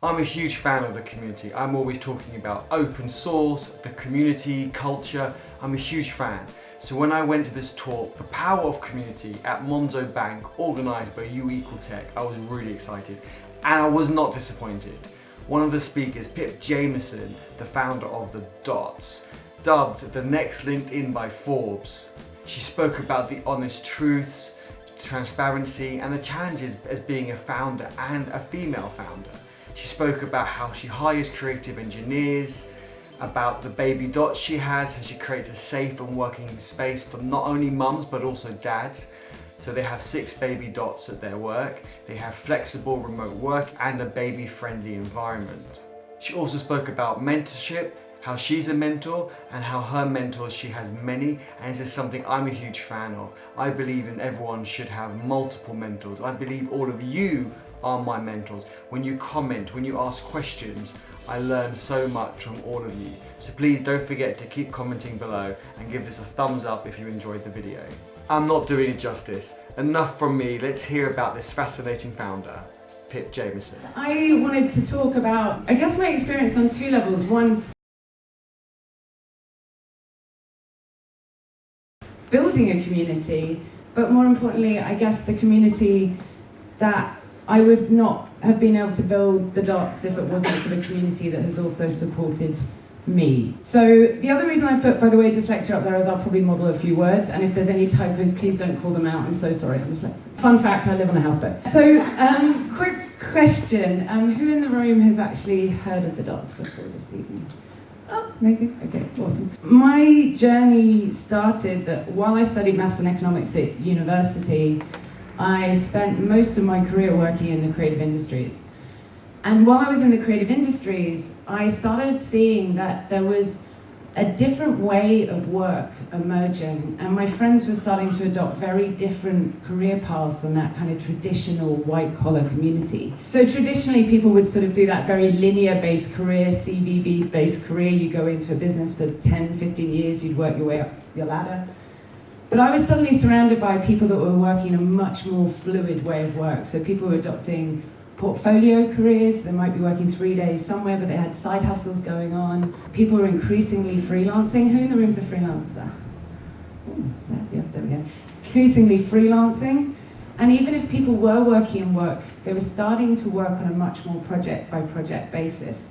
I'm a huge fan of the community. I'm always talking about open source, the community, culture. I'm a huge fan. So when I went to this talk, The Power of Community at Monzo Bank, organised by U=Tech, I was really excited and I was not disappointed. One of the speakers, Pip Jamieson, the founder of the Dots, dubbed the next LinkedIn by Forbes. She spoke about the honest truths, transparency and the challenges as being a founder and a female founder. She spoke about how she hires creative engineers, about the baby dots she has, how she creates a safe and working space for not only mums but also dads. So they have 6 baby dots at their work, they have flexible remote work and a baby-friendly environment. She also spoke about mentorship, how she's a mentor and how her mentors, she has many, and this is something I'm a huge fan of. I believe in everyone should have multiple mentors. I believe all of you are my mentors. When you comment, when you ask questions, I learn so much from all of you. So please don't forget to keep commenting below and give this a thumbs up if you enjoyed the video. I'm not doing it justice. Enough from me, let's hear about this fascinating founder, Pip Jamieson. I wanted to talk about, I guess, my experience on 2 levels. One, building a community, but more importantly, I guess the community that I would not have been able to build the Dots if it wasn't for the community that has also supported me. So the other reason I put, by the way, dyslexia up there is I'll probably model a few words, and if there's any typos, please don't call them out. I'm so sorry, I'm dyslexic. Fun fact, I live on a houseboat. So, quick question. Who in the room has actually heard of the Dots before this evening? Oh, amazing. Okay, awesome. My journey started that while I studied maths and economics at university, I spent most of my career working in the creative industries. And while I was in the creative industries, I started seeing that there was a different way of work emerging, and my friends were starting to adopt very different career paths than that kind of traditional white-collar community. So traditionally, people would sort of do that very linear-based career, CVB-based career. You go into a business for 10, 15 years, you'd work your way up your ladder. But I was suddenly surrounded by people that were working a much more fluid way of work. So people were adopting portfolio careers. They might be working 3 days somewhere, but they had side hustles going on. People were increasingly freelancing. Who in the room's a freelancer? Ooh, there we go. Increasingly freelancing. And even if people were working in work, they were starting to work on a much more project by project basis.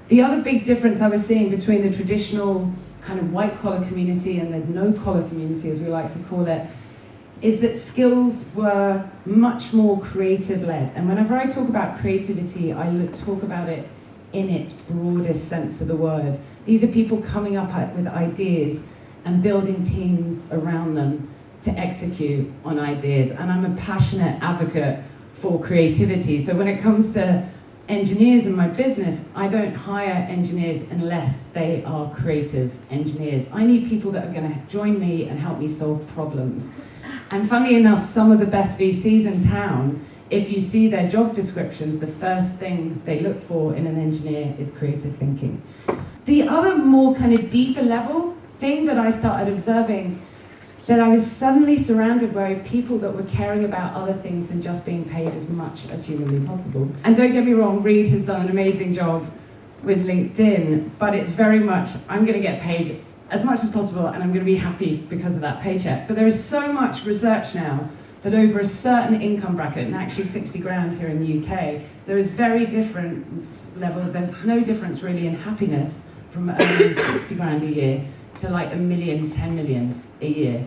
The other big difference I was seeing between the traditional kind of white-collar community and the no-collar community, as we like to call it, is that skills were much more creative-led. And whenever I talk about creativity, I talk about it in its broadest sense of the word. These are people coming up with ideas and building teams around them to execute on ideas. And I'm a passionate advocate for creativity. So when it comes to engineers in my business, I don't hire engineers unless they are creative engineers. I need people that are going to join me and help me solve problems. And funnily enough, some of the best VCs in town, if you see their job descriptions, the first thing they look for in an engineer is creative thinking. The other more kind of deeper level thing that I started observing, that I was suddenly surrounded by people that were caring about other things than just being paid as much as humanly possible. And don't get me wrong, Reed has done an amazing job with LinkedIn, but it's very much, I'm going to get paid as much as possible and I'm going to be happy because of that paycheck. But there is so much research now that over a certain income bracket, and actually 60 grand here in the UK, there is very different level, there's no difference really in happiness from earning 60 grand a year to like $1 million, 10 million a year.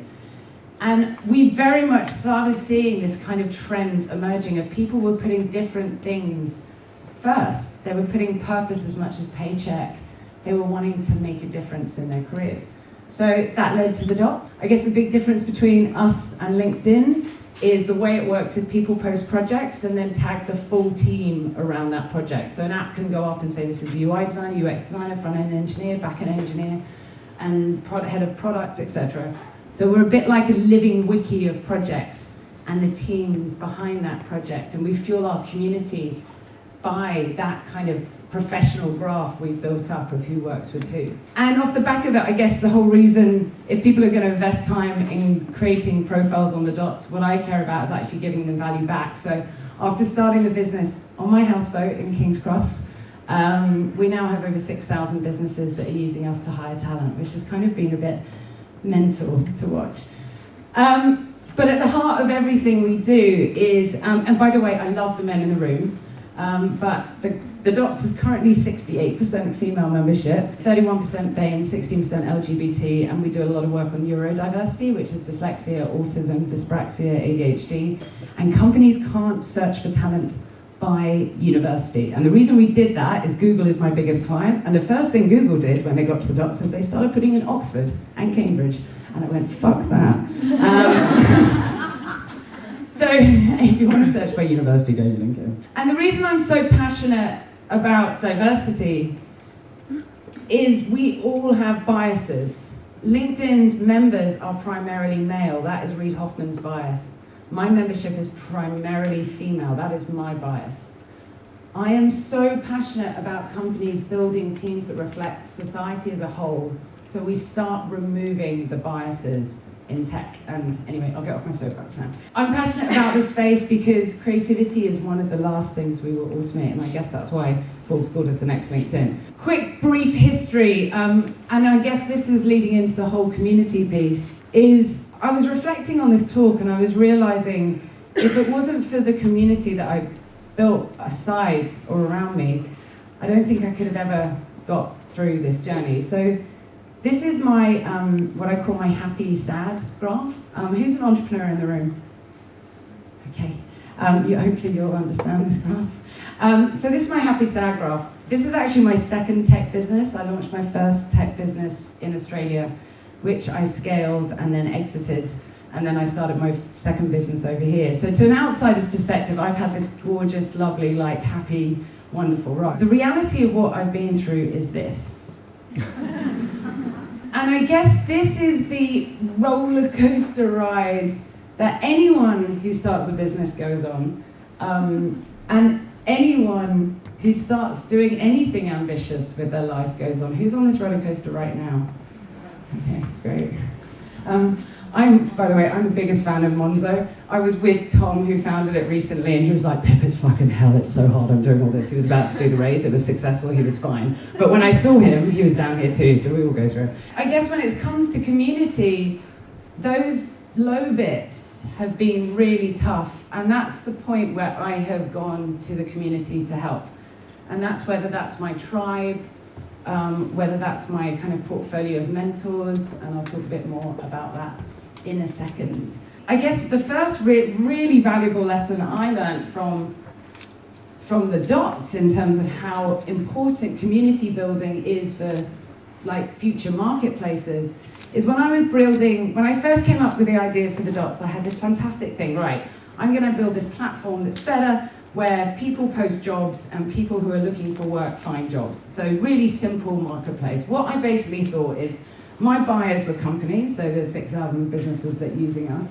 And we very much started seeing this kind of trend emerging of people were putting different things first. They were putting purpose as much as paycheck. They were wanting to make a difference in their careers. So that led to the Dots. I guess the big difference between us and LinkedIn is the way it works is people post projects and then tag the full team around that project. So an app can go up and say this is a UI designer, UX designer, front-end engineer, back-end engineer, and head of product, etc. So we're a bit like a living wiki of projects and the teams behind that project, and we fuel our community by that kind of professional graph we've built up of who works with who. And off the back of it, I guess the whole reason, if people are going to invest time in creating profiles on the dots, what I care about is actually giving them value back. So after starting the business on my houseboat in King's Cross, we now have over 6,000 businesses that are using us to hire talent, which has kind of been a bit mental to watch. But at the heart of everything we do is, and by the way, I love the men in the room, but the DOTS is currently 68% female membership, 31% BAME, 16% LGBT, and we do a lot of work on neurodiversity, which is dyslexia, autism, dyspraxia, ADHD, and companies can't search for talent by university. And the reason we did that is Google is my biggest client, and the first thing Google did when they got to the DOTS is they started putting in Oxford and Cambridge, and I went, fuck that. So if you want to search by university, go to LinkedIn. And the reason I'm so passionate about diversity is we all have biases. LinkedIn's members are primarily male. That is Reid Hoffman's bias. My membership is primarily female. That is my bias. I am so passionate about companies building teams that reflect society as a whole, so we start removing the biases in tech. And anyway, I'll get off my soapbox now. I'm passionate about this space because creativity is one of the last things we will automate, and I guess that's why Forbes called us the next LinkedIn. Quick, brief history, and I guess this is leading into the whole community piece, is I was reflecting on this talk and I was realizing if it wasn't for the community that I built aside or around me, I don't think I could have ever got through this journey. So this is my, what I call my happy, sad graph. Who's an entrepreneur in the room? Okay, hopefully you'll understand this graph. So this is my happy, sad graph. This is actually my second tech business. I launched my first tech business in Australia, which I scaled and then exited. And then I started my second business over here. So to an outsider's perspective, I've had this gorgeous, lovely, like happy, wonderful ride. The reality of what I've been through is this. And I guess this is the roller coaster ride that anyone who starts a business goes on, and anyone who starts doing anything ambitious with their life goes on. Who's on this roller coaster right now? Okay, great. By the way, I'm the biggest fan of Monzo. I was with Tom, who founded it recently, and he was like, Pip, it's fucking hell, it's so hard, I'm doing all this. He was about to do the race, it was successful, he was fine. But when I saw him, he was down here too, so we all go through it. I guess when it comes to community, those low bits have been really tough, and that's the point where I have gone to the community to help. And that's whether that's my tribe, whether that's my kind of portfolio of mentors, and I'll talk a bit more about that in a second. I guess the first really valuable lesson I learned from the DOTS in terms of how important community building is for like future marketplaces is when I first came up with the idea for the DOTS, I had this fantastic thing, right, I'm gonna build this platform that's better where people post jobs and people who are looking for work find jobs. So really simple marketplace. What I basically thought is my buyers were companies, so there's 6,000 businesses that are using us.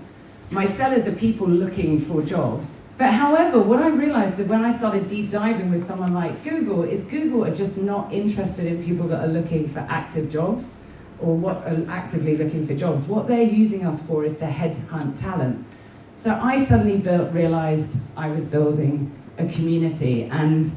My sellers are people looking for jobs. But however, what I realized is when I started deep diving with someone like Google is Google are just not interested in people that are looking for active jobs or what are actively looking for jobs. What they're using us for is to headhunt talent. So I suddenly realized I was building a community, and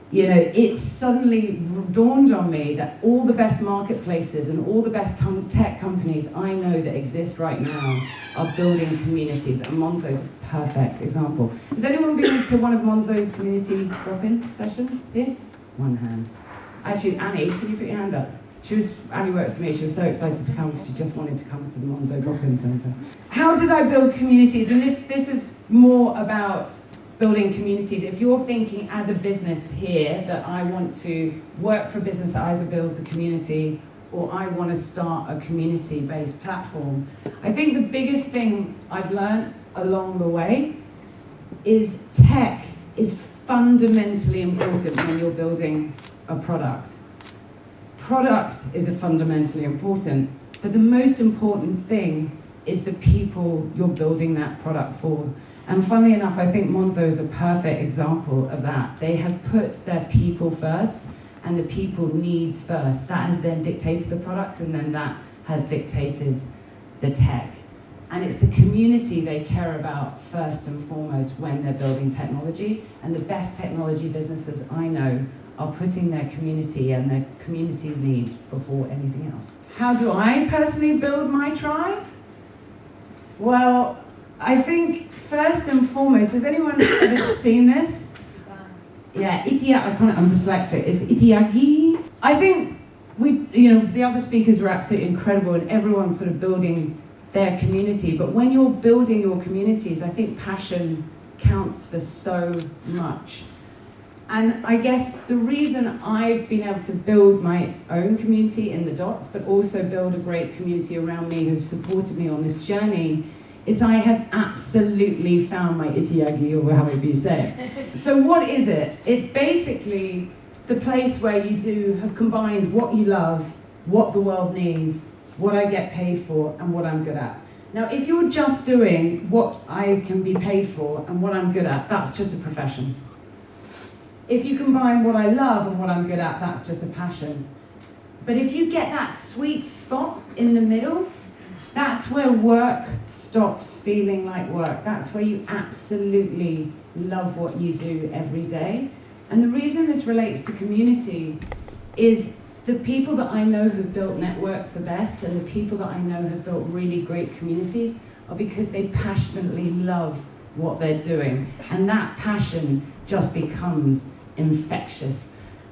it suddenly dawned on me that all the best marketplaces and all the best tech companies I know that exist right now are building communities, and Monzo's a perfect example. Has anyone been to one of Monzo's community drop-in sessions here? One hand. Actually, Annie, can you put your hand up? Annie works for me, she was so excited to come, she just wanted to come to the Monzo drop-in centre. How did I build communities? And this is more about building communities. If you're thinking as a business here that I want to work for a business that either builds a community or I want to start a community-based platform, I think the biggest thing I've learned along the way is tech is fundamentally important when you're building a product. Product is fundamentally important, but the most important thing is the people you're building that product for. And funnily enough, I think Monzo is a perfect example of that. They have put their people first and the people needs first. That has then dictated the product, and then that has dictated the tech. And it's the community they care about first and foremost when they're building technology. And the best technology businesses I know are putting their community and their community's needs before anything else. How do I personally build my tribe? Well, I think first and foremost, has anyone ever seen this? Yeah, I'm dyslexic. It's itiagi. I think the other speakers were absolutely incredible, and everyone's sort of building their community. But when you're building your communities, I think passion counts for so much. And I guess the reason I've been able to build my own community in the dots, but also build a great community around me who've supported me on this journey, is I have absolutely found my itiagi, or however you say it. So what is it? It's basically the place where you have combined what you love, what the world needs, what I get paid for, and what I'm good at. Now, if you're just doing what I can be paid for and what I'm good at, that's just a profession. If you combine what I love and what I'm good at, that's just a passion. But if you get that sweet spot in the middle, that's where work stops feeling like work. That's where you absolutely love what you do every day. And the reason this relates to community is the people that I know who've built networks the best, and the people that I know have built really great communities, are because they passionately love what they're doing. And that passion just becomes infectious.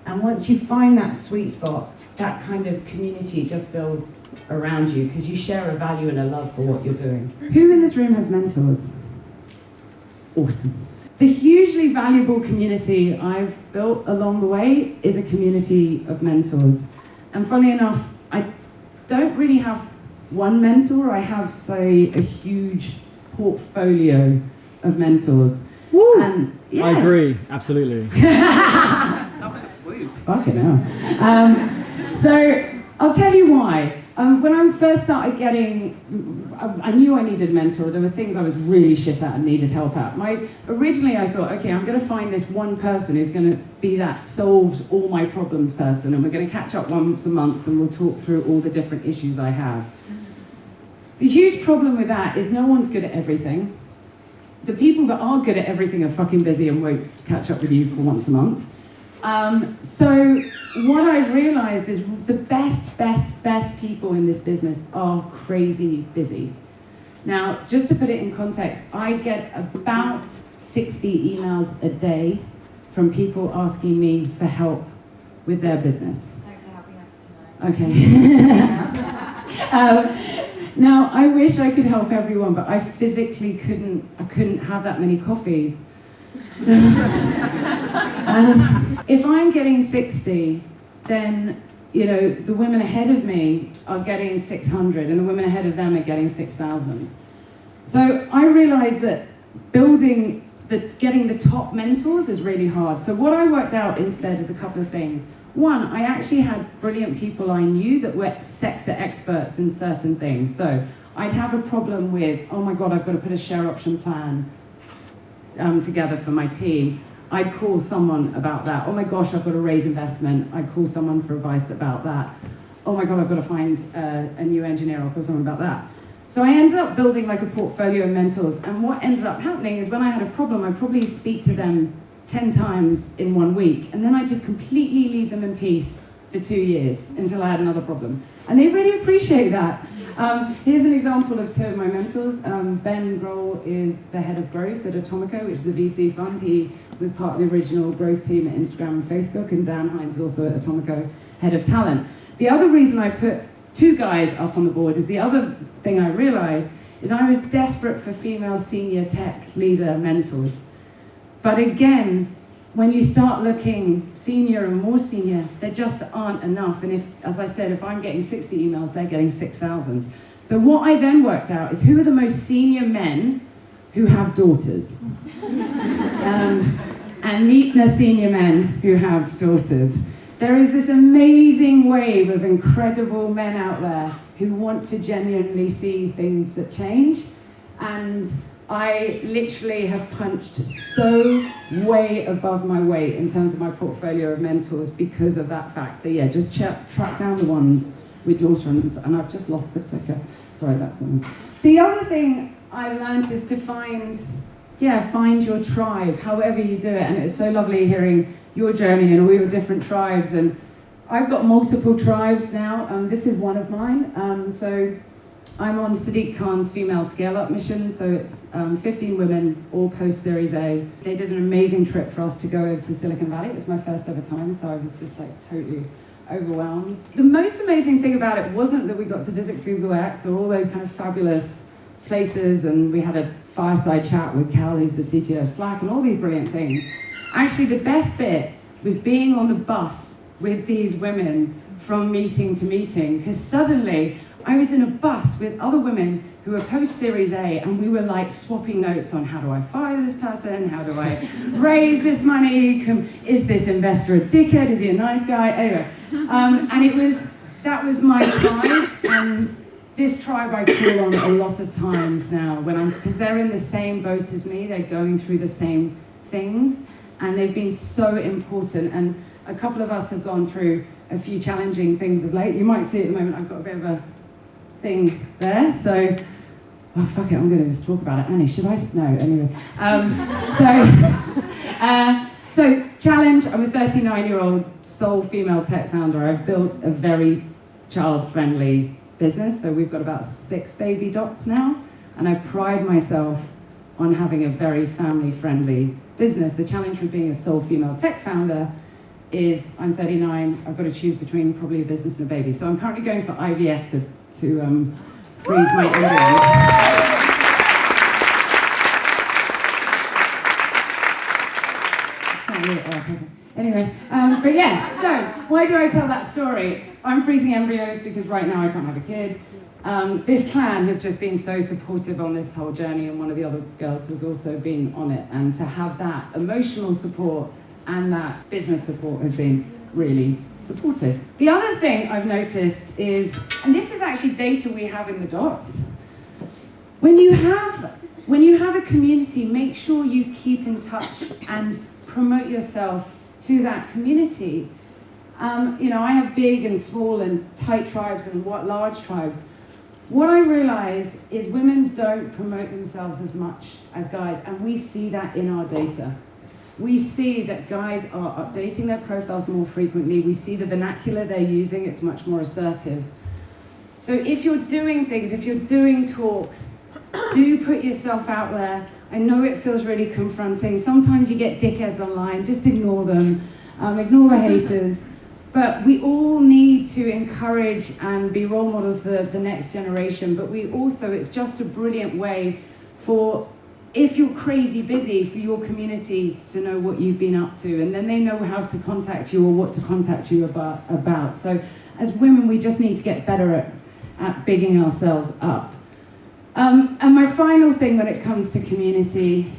And once you find that sweet spot, that kind of community just builds around you because you share a value and a love for what you're doing. Who in this room has mentors? Awesome. The hugely valuable community I've built along the way is a community of mentors. And funnily enough, I don't really have one mentor. I have, say, a huge portfolio of mentors. Woo! And, yeah. I agree, absolutely. Fucking hell. So I'll tell you why. When I first started I knew I needed a mentor. There were things I was really shit at and needed help at. Originally I thought, okay, I'm going to find this one person who's going to be that solves all my problems person, and we're going to catch up once a month and we'll talk through all the different issues I have. The huge problem with that is no one's good at everything. The people that are good at everything are fucking busy and won't catch up with you for once a month. So what I realized is the best people in this business are crazy busy. Now, just to put it in context, I get about 60 emails a day from people asking me for help with their business. Thanks for helping us tonight. Okay. Now, I wish I could help everyone, but I physically couldn't have that many coffees. If I'm getting 60, then the women ahead of me are getting 600, and the women ahead of them are getting 6,000. So I realized that getting the top mentors is really hard. So what I worked out instead is a couple of things. One, I actually had brilliant people I knew that were sector experts in certain things. So I'd have a problem with, oh my God, I've got to put a share option plan together for my team. I'd call someone about that. Oh my gosh, I've got to raise investment. I'd call someone for advice about that. Oh my God, I've got to find a new engineer. I'll call someone about that. So I ended up building like a portfolio of mentors. And what ended up happening is when I had a problem, I'd probably speak to them 10 times in 1 week. And then I'd just completely leave them in peace for 2 years until I had another problem. And they really appreciate that. Here's an example of 2 of my mentors. Ben Grohl is the head of growth at Atomico, which is a VC fund. He was part of the original growth team at Instagram and Facebook, and Dan Hines is also at Atomico, head of talent. The other reason I put 2 guys up on the board is the other thing I realized is I was desperate for female senior tech leader mentors. But again, when you start looking senior and more senior, there just aren't enough. And as I said, if I'm getting 60 emails, they're getting 6,000. So what I then worked out is who are the most senior men who have daughters? And meet the senior men who have daughters. There is this amazing wave of incredible men out there who want to genuinely see things that change. And I literally have punched so way above my weight in terms of my portfolio of mentors because of that fact. So yeah, just track down the ones with daughter-ins, and I've just lost the clicker. Sorry, that's them. The other thing I learned is to find your tribe, however you do it. And it's so lovely hearing your journey and all your different tribes. And I've got multiple tribes now. This is one of mine. So I'm on Sadiq Khan's female scale-up mission. So it's 15 women, all post-Series A. They did an amazing trip for us to go over to Silicon Valley. It was my first ever time, so I was just like totally overwhelmed. The most amazing thing about it wasn't that we got to visit Google X or all those kind of fabulous places, and we had a fireside chat with Cal, who's the CTO of Slack, and all these brilliant things. Actually, the best bit was being on the bus with these women from meeting to meeting, because suddenly I was in a bus with other women who were post-Series A, and we were like swapping notes on how do I fire this person, how do I raise this money, is this investor a dickhead, is he a nice guy, anyway. And that was my tribe, and this tribe I call on a lot of times now, because they're in the same boat as me, they're going through the same things, and they've been so important. And a couple of us have gone through a few challenging things of late. You might see at the moment I've got a bit of a thing there, so, oh fuck it, I'm going to just talk about it. Annie, should I? No, anyway. So challenge, I'm a 39-year-old sole female tech founder. I've built a very child-friendly business, so we've got about 6 baby dots now, and I pride myself on having a very family-friendly business. The challenge with being a sole female tech founder is I'm 39, I've got to choose between probably a business and a baby. So I'm currently going for IVF to freeze my embryos. Anyway, but yeah, so why do I tell that story? I'm freezing embryos because right now I can't have a kid. This clan have just been so supportive on this whole journey, and one of the other girls has also been on it. And to have that emotional support and that business support has been really supportive. The other thing I've noticed is, and this is actually data we have in the dots, when you have a community, make sure you keep in touch and promote yourself to that community. I have big and small and tight tribes and large tribes. What I realize is women don't promote themselves as much as guys, and we see that in our data. We see that guys are updating their profiles more frequently. We see the vernacular they're using, it's much more assertive. So if you're doing things, if you're doing talks, do put yourself out there. I know it feels really confronting. Sometimes you get dickheads online, just ignore them, ignore the haters. But we all need to encourage and be role models for the next generation. But it's just a brilliant way for, if you're crazy busy, for your community to know what you've been up to. And then they know how to contact you or what to contact you about. So as women, we just need to get better at bigging ourselves up. And my final thing when it comes to community,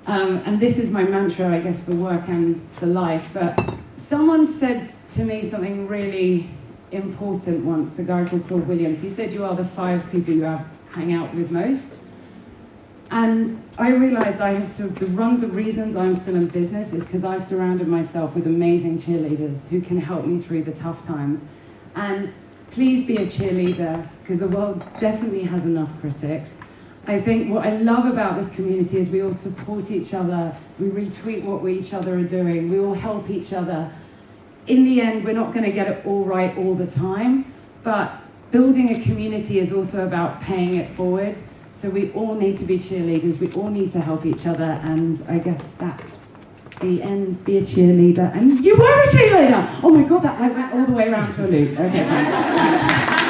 and this is my mantra, I guess, for work and for life, but someone said to me something really important once, a guy called Claude Williams. He said, you are the 5 people you hang out with most. And I realized I have one of the reasons I'm still in business is because I've surrounded myself with amazing cheerleaders who can help me through the tough times. And please be a cheerleader, because the world definitely has enough critics. I think what I love about this community is we all support each other, we retweet what each other are doing, we all help each other. In the end, we're not going to get it all right all the time, but building a community is also about paying it forward. So we all need to be cheerleaders, we all need to help each other, and I guess that's the end. Be a cheerleader. And you were a cheerleader! Oh my god, that went all the way around to a loop. Okay, fine.